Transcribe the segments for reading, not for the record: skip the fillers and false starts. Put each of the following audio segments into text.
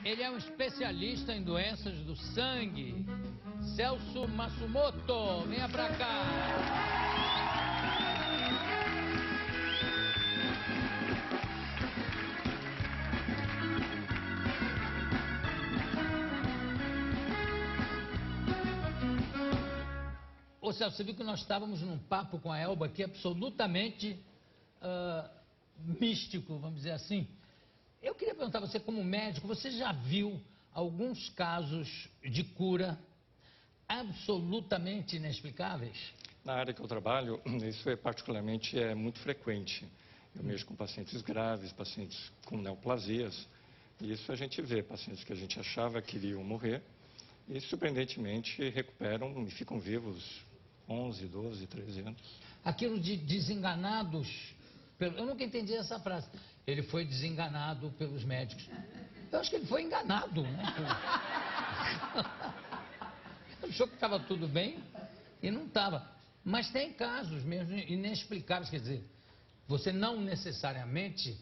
Ele é um especialista em doenças do sangue. Celso Matsumoto, venha pra cá. Ô Celso, você viu que nós estávamos num papo com a Elba aqui absolutamente místico, vamos dizer assim. Eu queria perguntar a você, como médico, você já viu alguns casos de cura absolutamente inexplicáveis? Na área que eu trabalho, isso particularmente é muito frequente. Eu mexo com pacientes graves, pacientes com neoplasias. E isso a gente vê, pacientes que a gente achava que iriam morrer e, surpreendentemente, recuperam e ficam vivos 11, 12, 13 anos. Aquilo de desenganados, eu nunca entendi essa frase. Ele foi desenganado pelos médicos. Eu acho que ele foi enganado, né? Achou que estava tudo bem e não estava. Mas tem casos mesmo inexplicáveis, quer dizer, você não necessariamente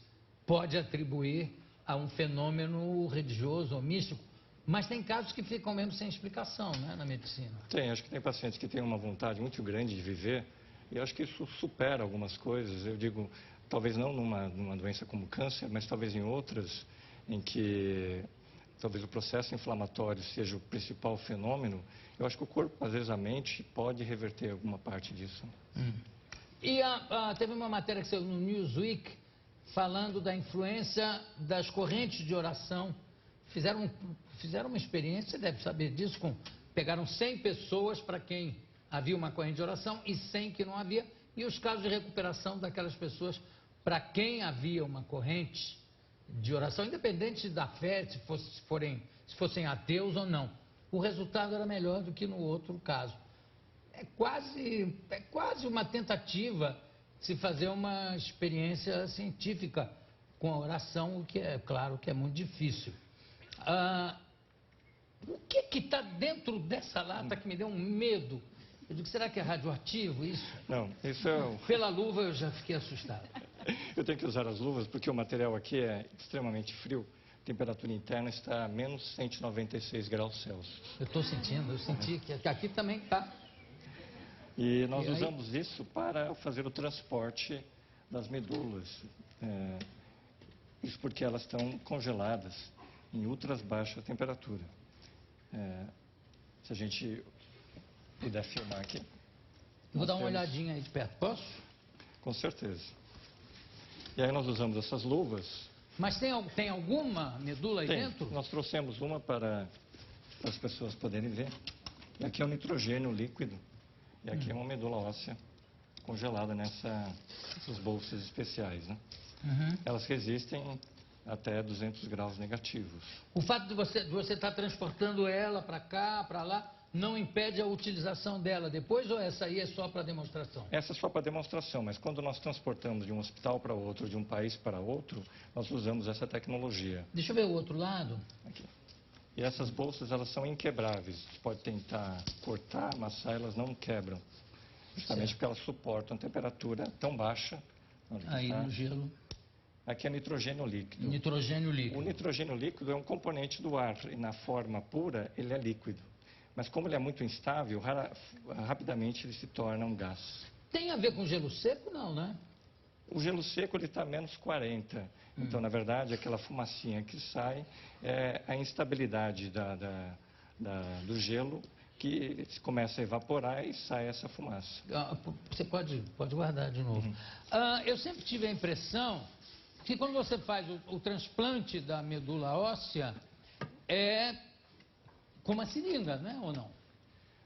pode atribuir a um fenômeno religioso ou místico, mas tem casos que ficam mesmo sem explicação, né, na medicina. Tem, acho que tem pacientes que têm uma vontade muito grande de viver e acho que isso supera algumas coisas. Eu digo, talvez não numa doença como câncer, mas talvez em outras, em que talvez o processo inflamatório seja o principal fenômeno. Eu acho que o corpo, às vezes a mente, pode reverter alguma parte disso. E teve uma matéria que saiu no Newsweek falando da influência das correntes de oração. Fizeram uma experiência, você deve saber disso, pegaram 100 pessoas para quem havia uma corrente de oração e 100 que não havia, e os casos de recuperação daquelas pessoas para quem havia uma corrente de oração, independente da fé, se fossem ateus ou não. O resultado era melhor do que no outro caso. É quase uma tentativa de se fazer uma experiência científica com a oração, o que é claro que é muito difícil. O que está dentro dessa lata que me deu um medo? Eu digo, será que é radioativo isso? Não, isso é... Pela luva eu já fiquei assustado. Eu tenho que usar as luvas porque o material aqui é extremamente frio. A temperatura interna está a menos 196 graus Celsius. Eu senti que aqui também está. E nós usamos isso para fazer o transporte das medulas. Isso porque elas estão congeladas em ultra baixa temperatura. Se a gente puder filmar aqui. Vou dar uma olhadinha aí de perto, posso? Com certeza. E aí nós usamos essas luvas. Mas tem alguma medula aí dentro? Nós trouxemos uma para as pessoas poderem ver. E aqui é o nitrogênio líquido. E aqui é uma medula óssea congelada nessas bolsas especiais, né? Elas resistem até 200 graus negativos. O fato de você estar transportando ela para cá, para lá, não impede a utilização dela depois, ou essa aí é só para demonstração? Essa é só para demonstração, mas quando nós transportamos de um hospital para outro, de um país para outro, nós usamos essa tecnologia. Deixa eu ver o outro lado. Aqui. E essas bolsas, elas são inquebráveis. Você pode tentar cortar, amassar, elas não quebram. Justamente porque elas suportam temperatura tão baixa. Aí no gelo. Aqui é nitrogênio líquido. Nitrogênio líquido. O nitrogênio líquido é um componente do ar e na forma pura ele é líquido. Mas como ele é muito instável, rapidamente ele se torna um gás. Tem a ver com gelo seco, não, né? O gelo seco ele está a menos 40. Então, na verdade, aquela fumacinha que sai é a instabilidade do gelo que começa a evaporar e sai essa fumaça. Você pode guardar de novo. Eu sempre tive a impressão que quando você faz o transplante da medula óssea, é com uma seringa, né? Ou não?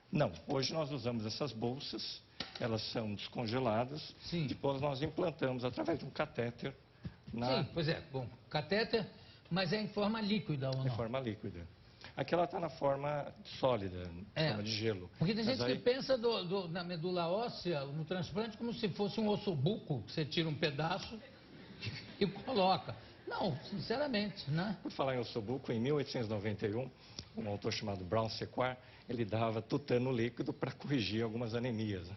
Não. Hoje nós usamos essas bolsas, elas são descongeladas. Sim. Depois nós implantamos através de um catéter. Sim, pois é. Bom, catéter, mas é em forma líquida ou não? Em forma líquida. Aqui ela está na forma sólida, forma de gelo. Porque tem gente que pensa na medula óssea, no transplante, como se fosse um ossobuco, que você tira um pedaço e coloca. Não, sinceramente, né? Por falar em ossobuco, em 1891, um autor chamado Brown Sequard, ele dava tutano líquido para corrigir algumas anemias.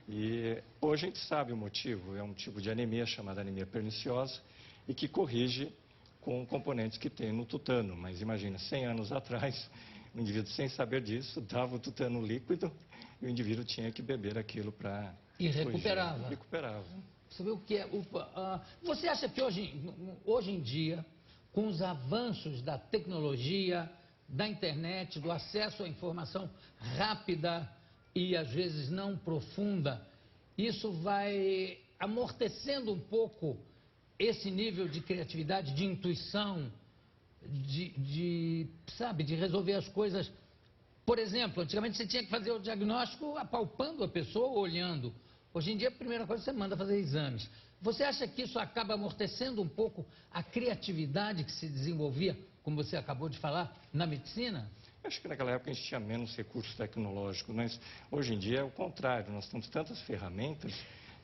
E hoje a gente sabe o motivo, é um tipo de anemia chamada anemia perniciosa e que corrige com componentes que tem no tutano. Mas imagina, 100 anos atrás, o indivíduo, sem saber disso, dava o tutano líquido e o indivíduo tinha que beber aquilo para E recuperava. Recuperava. Você vê o que é. Você acha que hoje em dia, com os avanços da tecnologia, da internet, do acesso à informação rápida e às vezes não profunda, isso vai amortecendo um pouco esse nível de criatividade, de intuição, sabe, de resolver as coisas. Por exemplo, antigamente você tinha que fazer o diagnóstico apalpando a pessoa, olhando. Hoje em dia, a primeira coisa você manda fazer exames. Você acha que isso acaba amortecendo um pouco a criatividade que se desenvolvia, como você acabou de falar, na medicina? Acho que naquela época a gente tinha menos recursos tecnológicos, mas hoje em dia é o contrário. Nós temos tantas ferramentas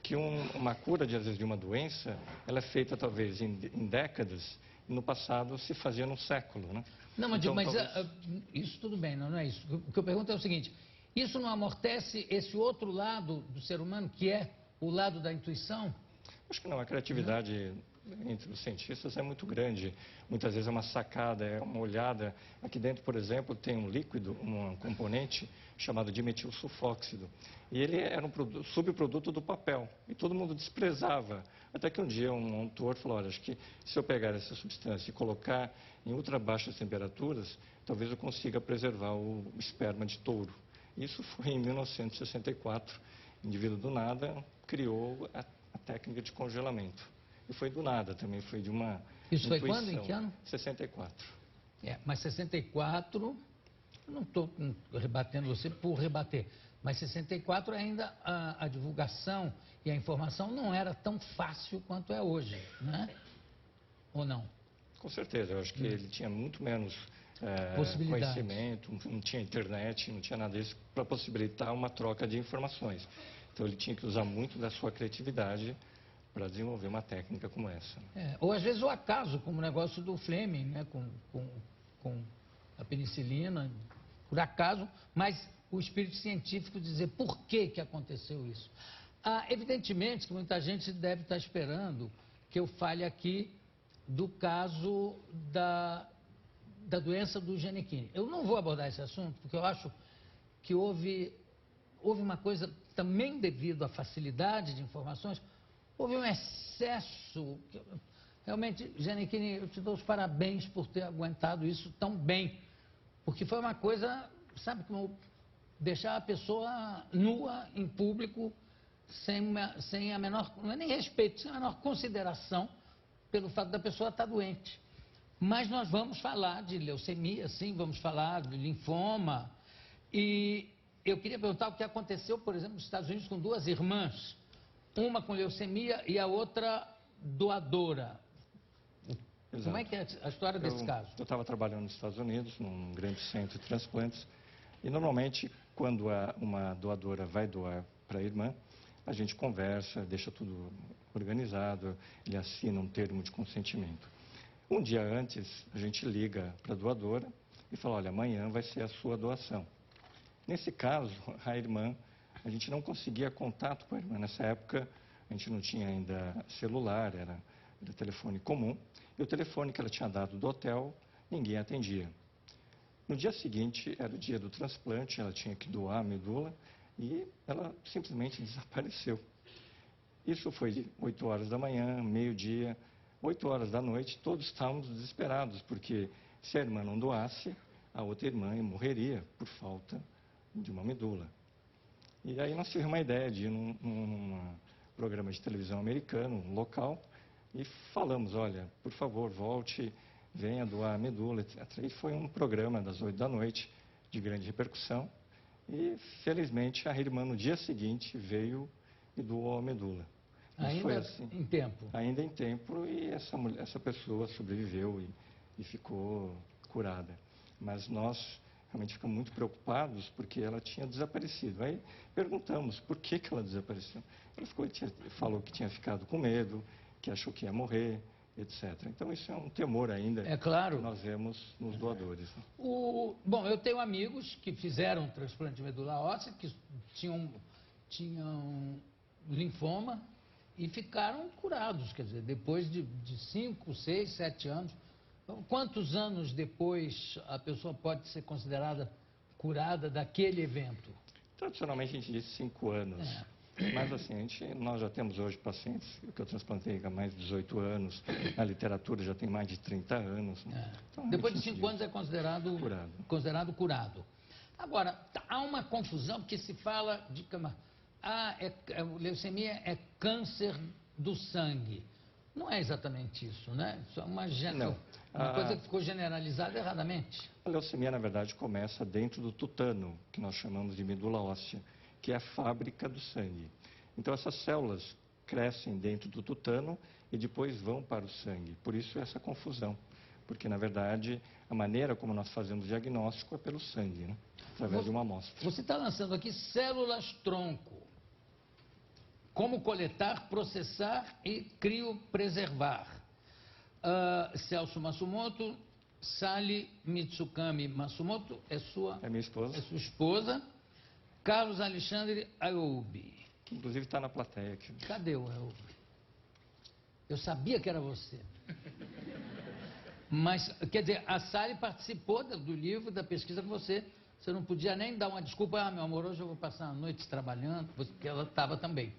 que uma cura, às vezes, de uma doença, ela é feita talvez em décadas, e no passado se fazia num século, né? Não, mas, Então, talvez... isso tudo bem, não é isso. O que eu pergunto é o seguinte, isso não amortece esse outro lado do ser humano, que é o lado da intuição? Acho que não, a criatividade entre os cientistas é muito grande. Muitas vezes é uma sacada, é uma olhada. Aqui dentro, por exemplo, tem um líquido, um componente chamado dimetilsulfóxido. E ele era um subproduto do papel. E todo mundo desprezava. Até que um dia um autor falou, olha, acho que se eu pegar essa substância e colocar em ultra baixas temperaturas, talvez eu consiga preservar o esperma de touro. Isso foi em 1964. O indivíduo do nada criou a técnica de congelamento. E foi do nada também, foi de uma Isso intuição. foi quando? Em que ano? 64. Mas 64, eu não estou rebatendo você por rebater, mas 64 ainda a divulgação e a informação não era tão fácil quanto é hoje, né? Ou não? Com certeza, eu acho que ele tinha muito menos conhecimento, não tinha internet, não tinha nada disso para possibilitar uma troca de informações. Então ele tinha que usar muito da sua criatividade para desenvolver uma técnica como essa. Ou às vezes o acaso, como o negócio do Fleming, né, com a penicilina, por acaso, mas o espírito científico dizer por que aconteceu isso. Evidentemente que muita gente deve estar esperando que eu fale aqui do caso da doença do Giannichini. Eu não vou abordar esse assunto, porque eu acho que houve uma coisa, também devido à facilidade de informações, houve um excesso. Realmente, Giannichini, eu te dou os parabéns por ter aguentado isso tão bem. Porque foi uma coisa, sabe, como deixar a pessoa nua em público, sem a menor, não é nem respeito, sem a menor consideração pelo fato da pessoa estar doente. Mas nós vamos falar de leucemia, sim, vamos falar de linfoma. E eu queria perguntar o que aconteceu, por exemplo, nos Estados Unidos com duas irmãs. Uma com leucemia e a outra doadora. Exato. Como é que é a história desse caso? Eu estava trabalhando nos Estados Unidos, num grande centro de transplantes, e normalmente, quando uma doadora vai doar para a irmã, a gente conversa, deixa tudo organizado, ele assina um termo de consentimento. Um dia antes, a gente liga para a doadora e fala, olha, amanhã vai ser a sua doação. Nesse caso, a irmã, a gente não conseguia contato com a irmã. Nessa época, a gente não tinha ainda celular, era telefone comum. E o telefone que ela tinha dado do hotel, ninguém atendia. No dia seguinte, era o dia do transplante, ela tinha que doar a medula e ela simplesmente desapareceu. Isso foi de 8 horas da manhã, meio-dia, 8 horas da noite, todos estávamos desesperados, porque se a irmã não doasse, a outra irmã morreria por falta de uma medula. E aí nós tivemos uma ideia de ir num programa de televisão americano, local, e falamos, olha, por favor, volte, venha doar a medula, etc. E foi um programa das 8 da noite, de grande repercussão, e felizmente a irmã no dia seguinte veio e doou a medula. Ainda foi assim, em tempo? Ainda em tempo, e essa pessoa sobreviveu e ficou curada. Mas nós realmente ficamos muito preocupados porque ela tinha desaparecido. Aí perguntamos por que ela desapareceu. Ela falou que tinha ficado com medo, que achou que ia morrer, etc. Então isso é um temor ainda claro. que nós vemos nos doadores. Bom, eu tenho amigos que fizeram transplante de medula óssea, que tinham linfoma e ficaram curados, quer dizer, depois de 5, 6, 7 anos. Quantos anos depois a pessoa pode ser considerada curada daquele evento? Tradicionalmente a gente diz 5 anos. Mas assim, nós já temos hoje pacientes que eu transplantei há mais de 18 anos, na literatura já tem mais de 30 anos. Né? Então, Depois de 5 anos é considerado curado. Agora, há uma confusão porque se fala de leucemia é câncer do sangue. Não é exatamente isso, né? Isso é uma coisa que ficou generalizada erradamente. A leucemia, na verdade, começa dentro do tutano, que nós chamamos de medula óssea, que é a fábrica do sangue. Então, essas células crescem dentro do tutano e depois vão para o sangue. Por isso, essa confusão. Porque, na verdade, a maneira como nós fazemos o diagnóstico é pelo sangue, né? Através de uma amostra. Você está lançando aqui células-tronco. Como coletar, processar e criopreservar. Celso Matsumoto, Sally Mitsukami Matsumoto, é minha esposa. É sua esposa. Carlos Alexandre Ayoub. Que inclusive está na plateia aqui. Cadê o Ayoub? Eu sabia que era você. Mas, quer dizer, a Sally participou do livro, da pesquisa com você. Você não podia nem dar uma desculpa, meu amor, hoje eu vou passar a noite trabalhando, porque ela estava também.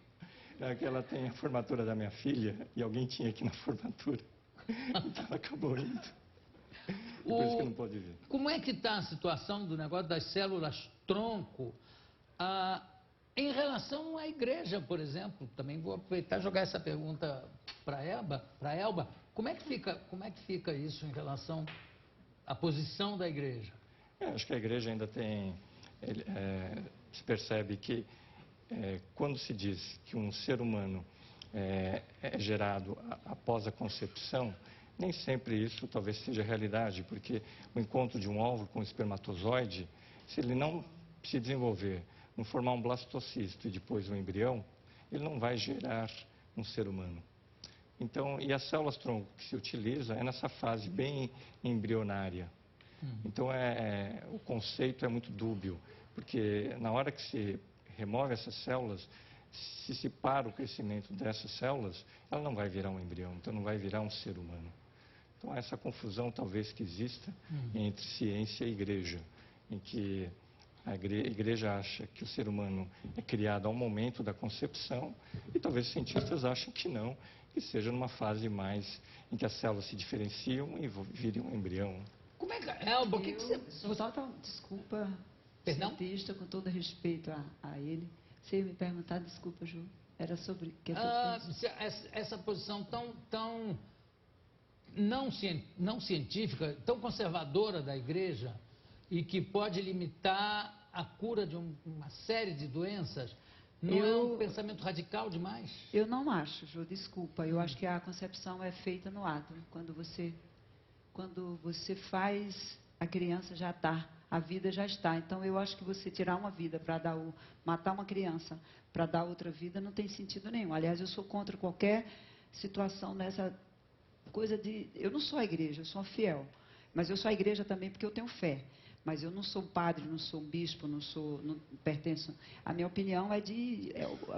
É que ela tem a formatura da minha filha e alguém tinha aqui na formatura. Então ela acabou indo. Por isso que não pode vir. Como é que está a situação do negócio das células-tronco em relação à igreja, por exemplo? Também vou aproveitar e jogar essa pergunta para a Elba. Como é que fica isso em relação à posição da igreja? Acho que a igreja ainda tem... se percebe que quando se diz que um ser humano é gerado após a concepção, nem sempre isso talvez seja realidade, porque o encontro de um óvulo com um espermatozoide, se ele não se desenvolver, não formar um blastocisto e depois um embrião, ele não vai gerar um ser humano. Então, e as células-tronco que se utiliza é nessa fase bem embrionária. Então, o conceito é muito dúbio, porque na hora que se remove essas células, se para o crescimento dessas células, ela não vai virar um embrião, então não vai virar um ser humano. Então, essa confusão talvez que exista entre ciência e igreja, em que a igreja acha que o ser humano é criado ao momento da concepção e talvez os cientistas achem que não, que seja numa fase mais em que as células se diferenciam e virem um embrião. Como é que... Elba, o que você... Desculpa, Perdão? cientista, com todo respeito a ele. Você ia me perguntar, desculpa, Ju, era sobre... essa posição tão não científica, tão conservadora da igreja e que pode limitar a cura de uma série de doenças, não é um pensamento radical demais? Eu não acho, Ju, desculpa. Eu acho que a concepção é feita no ato. Quando você faz, a criança já está, a vida já está. Então, eu acho que você tirar uma vida para matar uma criança para dar outra vida não tem sentido nenhum. Aliás, eu sou contra qualquer situação nessa coisa de... Eu não sou a igreja, eu sou uma fiel. Mas eu sou a igreja também porque eu tenho fé. Mas eu não sou um padre, não sou um bispo, não pertenço... A minha opinião é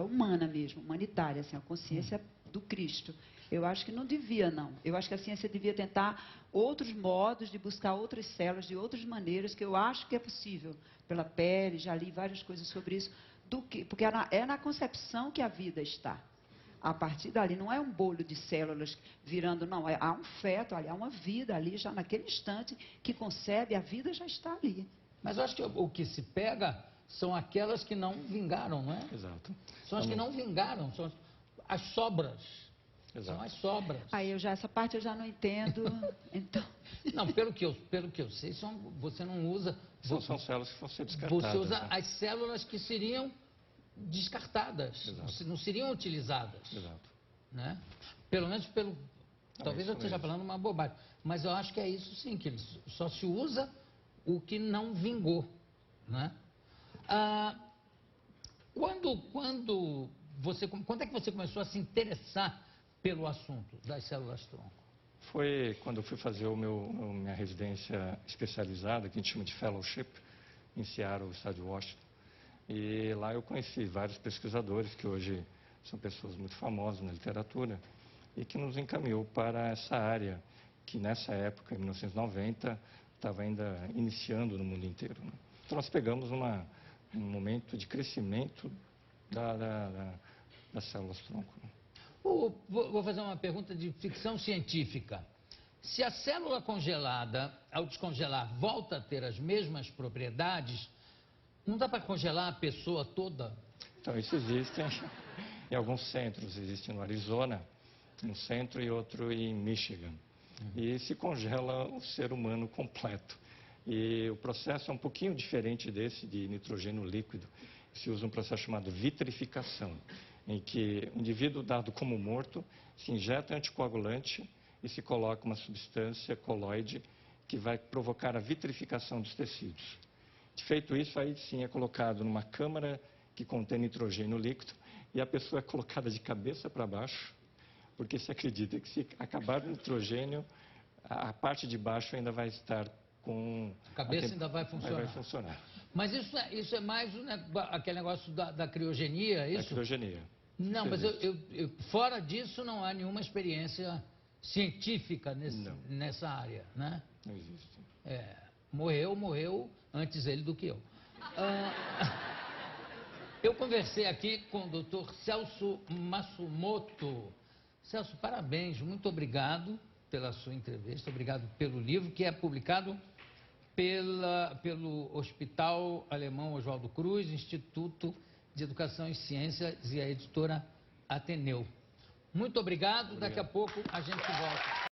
humana mesmo, humanitária, assim, a consciência do Cristo. Eu acho que não devia, não. Eu acho que a ciência devia tentar outros modos de buscar outras células, de outras maneiras, que eu acho que é possível. Pela pele, já li várias coisas sobre isso. Porque é na concepção que a vida está. A partir dali, não é um bolo de células virando, não. Há um feto ali, há uma vida ali, já naquele instante que concebe, a vida já está ali. Mas eu acho que o que se pega são aquelas que não vingaram, não é? Exato. São as que não vingaram, são as sobras. Exato. São as sobras. Aí essa parte eu já não entendo. Então... Não, pelo que eu sei, você não usa... São células que vão ser descartadas. Você usa as células que seriam descartadas, não seriam utilizadas. Exato. Né? Pelo menos talvez eu esteja falando uma bobagem, mas eu acho que é isso sim, que só se usa o que não vingou. Né? Quando é que você começou a se interessar pelo assunto das células-tronco? Foi quando eu fui fazer minha residência especializada, que a gente chama de fellowship, em Seattle, estado de Washington. E lá eu conheci vários pesquisadores que hoje são pessoas muito famosas na literatura e que nos encaminhou para essa área que nessa época, em 1990, estava ainda iniciando no mundo inteiro, né? Então nós pegamos um momento de crescimento das células-tronco, né? Vou fazer uma pergunta de ficção científica. Se a célula congelada, ao descongelar, volta a ter as mesmas propriedades, não dá para congelar a pessoa toda? Então, isso existe em alguns centros. Existe no Arizona, um centro, e outro em Michigan. E se congela o ser humano completo. E o processo é um pouquinho diferente desse de nitrogênio líquido. Se usa um processo chamado vitrificação, em que o indivíduo dado como morto se injeta anticoagulante e se coloca uma substância coloide que vai provocar a vitrificação dos tecidos. Feito isso, aí sim é colocado numa câmara que contém nitrogênio líquido e a pessoa é colocada de cabeça para baixo, porque se acredita que se acabar o nitrogênio, a parte de baixo ainda vai estar com... A cabeça ainda vai funcionar. Vai funcionar. Mas isso é mais aquele negócio da criogenia, é isso? A criogenia. Não, mas fora disso não há nenhuma experiência científica nessa área, né? Não existe. Morreu antes ele do que eu. Eu conversei aqui com o Dr. Celso Matsumoto. Celso, parabéns, muito obrigado pela sua entrevista, obrigado pelo livro, que é publicado pelo Hospital Alemão Oswaldo Cruz, Instituto de Educação e Ciências e a editora Ateneu. Muito obrigado, daqui a pouco a gente volta.